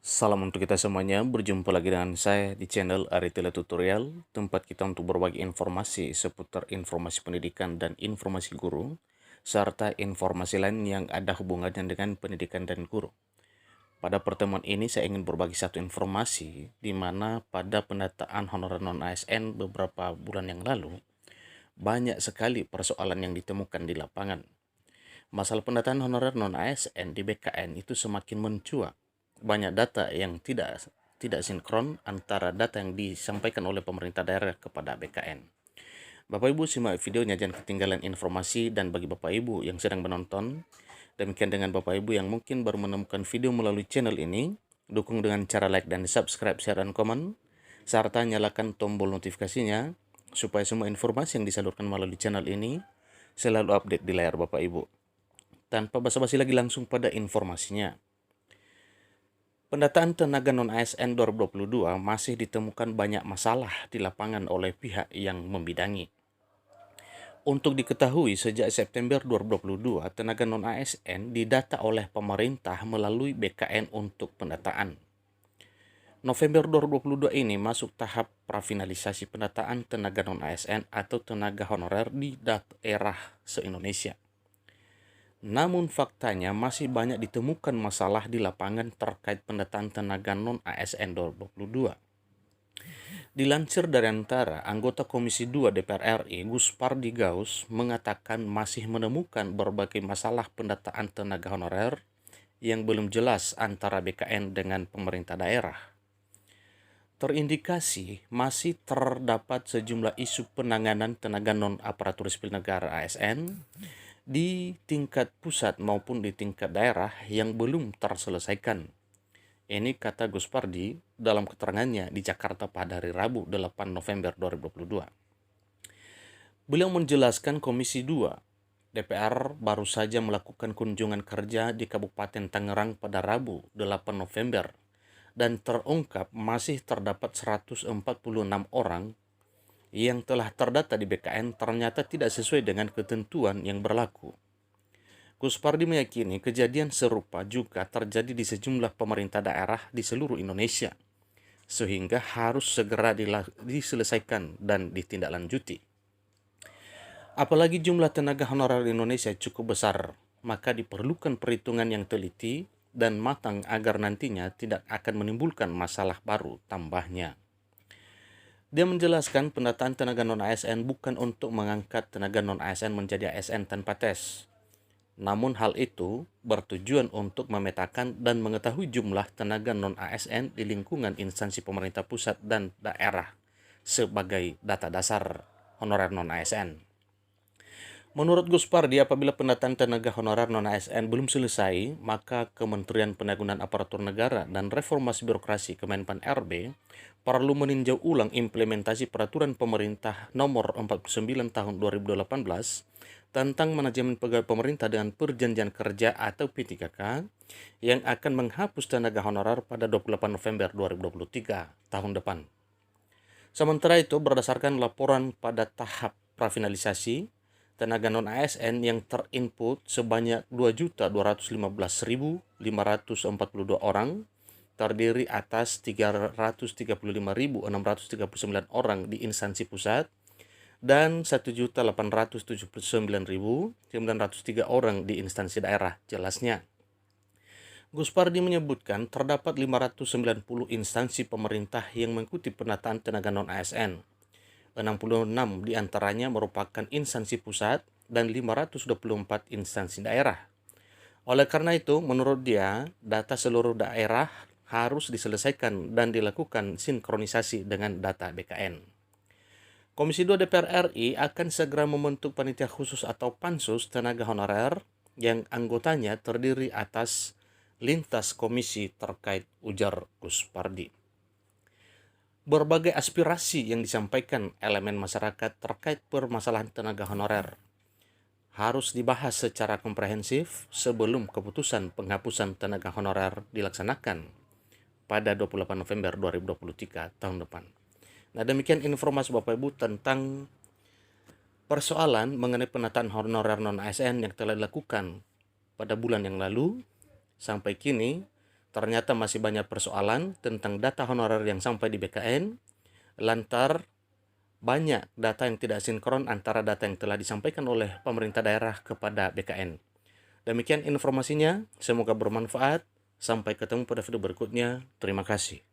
Salam untuk kita semuanya, berjumpa lagi dengan saya di channel Aritila Tutorial, tempat kita untuk berbagi informasi seputar informasi pendidikan dan informasi guru, serta informasi lain yang ada hubungannya dengan pendidikan dan guru. Pada pertemuan ini saya ingin berbagi satu informasi di mana pada pendataan honorer non-ASN beberapa bulan yang lalu, banyak sekali persoalan yang ditemukan di lapangan. Masalah pendataan honorer non-ASN di BKN itu semakin mencuat. Banyak data yang tidak sinkron antara data yang disampaikan oleh pemerintah daerah kepada BKN. Bapak Ibu simak videonya, jangan ketinggalan informasi. Dan bagi Bapak Ibu yang sedang menonton, demikian dengan Bapak Ibu yang mungkin baru menemukan video melalui channel ini, dukung dengan cara like dan subscribe, share, dan komen, serta nyalakan tombol notifikasinya supaya semua informasi yang disalurkan melalui channel ini selalu update di layar Bapak Ibu. Tanpa basa-basi lagi, langsung pada informasinya. Pendataan tenaga non-ASN 2022 masih ditemukan banyak masalah di lapangan oleh pihak yang membidangi. Untuk diketahui, sejak September 2022, tenaga non-ASN didata oleh pemerintah melalui BKN untuk pendataan. November 2022 ini masuk tahap prafinalisasi pendataan tenaga non-ASN atau tenaga honorer di daerah se-Indonesia. Namun faktanya masih banyak ditemukan masalah di lapangan terkait pendataan tenaga non-ASN 2022. Dilansir dari antara anggota Komisi 2 DPR RI, Gus Pardi Gaus, mengatakan masih menemukan berbagai masalah pendataan tenaga honorer yang belum jelas antara BKN dengan pemerintah daerah. Terindikasi masih terdapat sejumlah isu penanganan tenaga non-aparatur sipil negara ASN di tingkat pusat maupun di tingkat daerah yang belum terselesaikan. Ini kata Gus Pardi dalam keterangannya di Jakarta pada hari Rabu 8 November 2022. Beliau menjelaskan Komisi 2 DPR baru saja melakukan kunjungan kerja di Kabupaten Tangerang pada Rabu 8 November dan terungkap masih terdapat 146 orang yang telah terdata di BKN ternyata tidak sesuai dengan ketentuan yang berlaku. Gus Pardi meyakini kejadian serupa juga terjadi di sejumlah pemerintah daerah di seluruh Indonesia, sehingga harus segera diselesaikan dan ditindaklanjuti. Apalagi jumlah tenaga honorer di Indonesia cukup besar, maka diperlukan perhitungan yang teliti dan matang agar nantinya tidak akan menimbulkan masalah baru, tambahnya. Dia menjelaskan pendataan tenaga non-ASN bukan untuk mengangkat tenaga non-ASN menjadi ASN tanpa tes. Namun hal itu bertujuan untuk memetakan dan mengetahui jumlah tenaga non-ASN di lingkungan instansi pemerintah pusat dan daerah sebagai data dasar honorer non-ASN. Menurut Gus Pardi, apabila pendataan tenaga honorer non-ASN belum selesai, maka Kementerian Penanggulangan Aparatur Negara dan Reformasi Birokrasi Kemenpan RB perlu meninjau ulang implementasi peraturan pemerintah nomor 49 tahun 2018 tentang manajemen pegawai pemerintah dengan perjanjian kerja atau P3K yang akan menghapus tenaga honorer pada 28 November 2023 tahun depan. Sementara itu, berdasarkan laporan pada tahap prafinalisasi, tenaga non-ASN yang terinput sebanyak 2.215.542 orang, terdiri atas 335.639 orang di instansi pusat dan 1.879.903 orang di instansi daerah. Jelasnya, Gus Pardi menyebutkan terdapat 590 instansi pemerintah yang mengikuti penataan tenaga non-ASN. 66 diantaranya merupakan instansi pusat dan 524 instansi daerah. Oleh karena itu, menurut dia, data seluruh daerah harus diselesaikan dan dilakukan sinkronisasi dengan data BKN. Komisi 2 DPR RI akan segera membentuk panitia khusus atau pansus tenaga honorer yang anggotanya terdiri atas lintas komisi terkait, ujar Gus Pardi. Berbagai aspirasi yang disampaikan elemen masyarakat terkait permasalahan tenaga honorer harus dibahas secara komprehensif sebelum keputusan penghapusan tenaga honorer dilaksanakan pada 28 November 2023 tahun depan. Nah, demikian informasi Bapak Ibu tentang persoalan mengenai penataan honorer non-ASN yang telah dilakukan pada bulan yang lalu sampai kini ternyata masih banyak persoalan tentang data honorer yang sampai di BKN, lantar banyak data yang tidak sinkron antara data yang telah disampaikan oleh pemerintah daerah kepada BKN. Demikian informasinya, semoga bermanfaat. Sampai ketemu pada video berikutnya. Terima kasih.